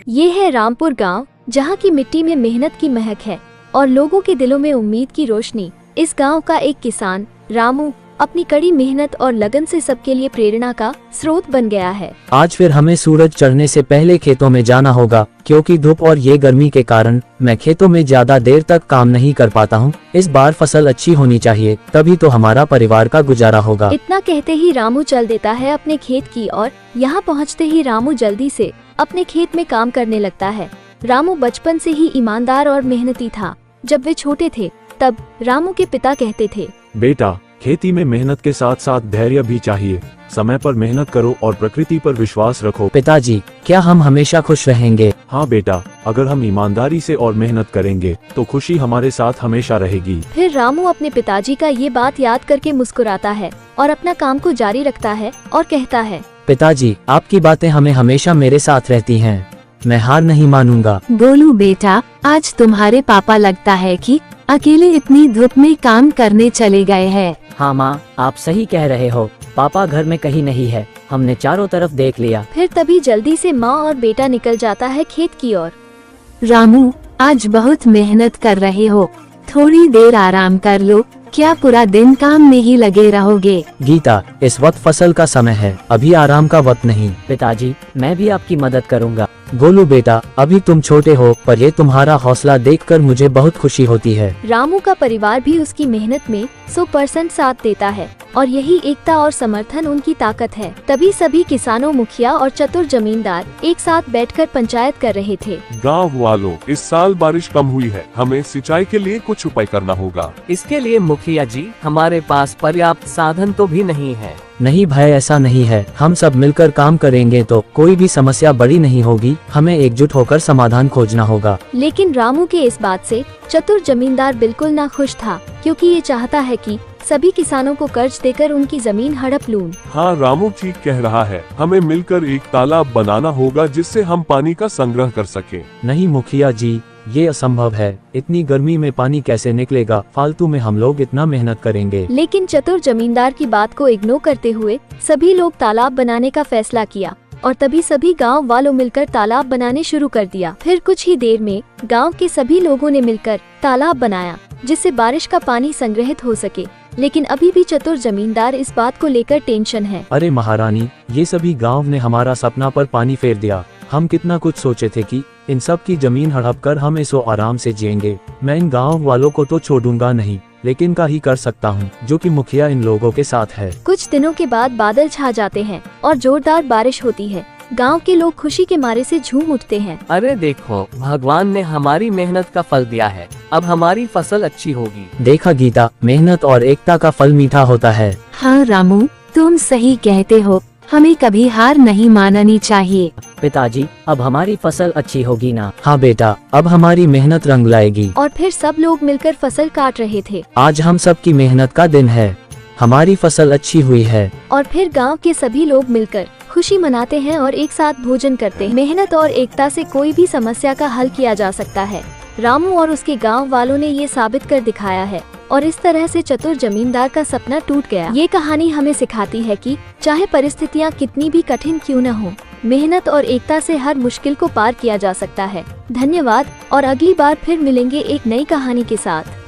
ये है रामपुर गांव, जहां की मिट्टी में मेहनत की महक है और लोगों के दिलों में उम्मीद की रोशनी। इस गांव का एक किसान रामू अपनी कड़ी मेहनत और लगन से सबके लिए प्रेरणा का स्रोत बन गया है। आज फिर हमें सूरज चढ़ने से पहले खेतों में जाना होगा, क्योंकि धूप और ये गर्मी के कारण मैं खेतों में ज्यादा देर तक काम नहीं कर पाता हूँ। इस बार फसल अच्छी होनी चाहिए, तभी तो हमारा परिवार का गुजारा होगा। इतना कहते ही रामू चल देता है अपने खेत की ओर। यहाँ पहुँचते ही रामू जल्दी से अपने खेत में काम करने लगता है। रामू बचपन से ही ईमानदार और मेहनती था। जब वे छोटे थे तब रामू के पिता कहते थे, बेटा, खेती में मेहनत के साथ साथ धैर्य भी चाहिए। समय पर मेहनत करो और प्रकृति पर विश्वास रखो। पिताजी, क्या हम हमेशा खुश रहेंगे? हाँ बेटा, अगर हम ईमानदारी से और मेहनत करेंगे तो खुशी हमारे साथ हमेशा रहेगी। फिर रामू अपने पिताजी का ये बात याद करके मुस्कुराता है और अपना काम को जारी रखता है और कहता है, पिताजी, आपकी बातें हमें हमेशा मेरे साथ रहती हैं। मैं हार नहीं मानूंगा। गोलू बेटा, आज तुम्हारे पापा लगता है कि अकेले इतनी धूप में काम करने चले गए हैं। हाँ माँ, आप सही कह रहे हो। पापा घर में कहीं नहीं है, हमने चारों तरफ देख लिया। फिर तभी जल्दी से माँ और बेटा निकल जाता है खेत की ओर। रामू, आज बहुत मेहनत कर रहे हो, थोड़ी देर आराम कर लो। क्या पूरा दिन काम में ही लगे रहोगे? गीता, इस वक्त फसल का समय है, अभी आराम का वक्त नहीं। पिताजी, मैं भी आपकी मदद करूँगा। गोलू बेटा, अभी तुम छोटे हो, पर ये तुम्हारा हौसला देखकर मुझे बहुत खुशी होती है। रामू का परिवार भी उसकी मेहनत में 100% साथ देता है और यही एकता और समर्थन उनकी ताकत है। तभी सभी किसानों, मुखिया और चतुर जमींदार एक साथ बैठकर पंचायत कर रहे थे। गांव वालों, इस साल बारिश कम हुई है, हमें सिंचाई के लिए कुछ उपाय करना होगा। इसके लिए मुखिया जी, हमारे पास पर्याप्त साधन तो भी नहीं है। नहीं भाई, ऐसा नहीं है। हम सब मिलकर काम करेंगे तो कोई भी समस्या बड़ी नहीं होगी। हमें एकजुट होकर समाधान खोजना होगा। लेकिन रामू के इस बात से चतुर जमींदार बिल्कुल ना खुश था, क्योंकि ये चाहता है कि सभी किसानों को कर्ज देकर उनकी जमीन हड़प लूं। हाँ, रामू ठीक कह रहा है। हमें मिलकर एक तालाब बनाना होगा जिससे हम पानी का संग्रह कर सकें। नहीं मुखिया जी, ये असंभव है। इतनी गर्मी में पानी कैसे निकलेगा? फालतू में हम लोग इतना मेहनत करेंगे। लेकिन चतुर जमींदार की बात को इग्नोर करते हुए सभी लोग तालाब बनाने का फैसला किया और तभी सभी गांव वालों मिलकर तालाब बनाने शुरू कर दिया। फिर कुछ ही देर में गांव के सभी लोगों ने मिलकर तालाब बनाया, जिससे बारिश का पानी संग्रहित हो सके। लेकिन अभी भी चतुर जमींदार इस बात को लेकर टेंशन है। अरे महारानी, ये सभी गांव ने हमारा सपना पर पानी फेर दिया। हम कितना कुछ सोचे थे कि इन सब की जमीन हड़प कर हम इसो आराम से जिएंगे। मैं इन गांव वालों को तो छोड़ूंगा नहीं, लेकिन का ही कर सकता हूँ, जो कि मुखिया इन लोगों के साथ है। कुछ दिनों के बाद बादल छा जाते हैं और जोरदार बारिश होती है। गांव के लोग खुशी के मारे से झूम उठते हैं। अरे देखो, भगवान ने हमारी मेहनत का फल दिया है। अब हमारी फसल अच्छी होगी। देखा गीता, मेहनत और एकता का फल मीठा होता है। हाँ रामू, तुम सही कहते हो। हमें कभी हार नहीं माननी चाहिए। पिताजी, अब हमारी फसल अच्छी होगी ना? हाँ बेटा, अब हमारी मेहनत रंग लाएगी। और फिर सब लोग मिलकर फसल काट रहे थे। आज हम सब की मेहनत का दिन है। हमारी फसल अच्छी हुई है। और फिर गांव के सभी लोग मिलकर खुशी मनाते हैं और एक साथ भोजन करते हैं। मेहनत और एकता से कोई भी समस्या का हल किया जा सकता है। रामू और उसके गांव वालों ने ये साबित कर दिखाया है और इस तरह से चतुर जमींदार का सपना टूट गया। ये कहानी हमें सिखाती है कि चाहे परिस्थितियाँ कितनी भी कठिन क्यों न हो, मेहनत और एकता से हर मुश्किल को पार किया जा सकता है। धन्यवाद और अगली बार फिर मिलेंगे एक नई कहानी के साथ।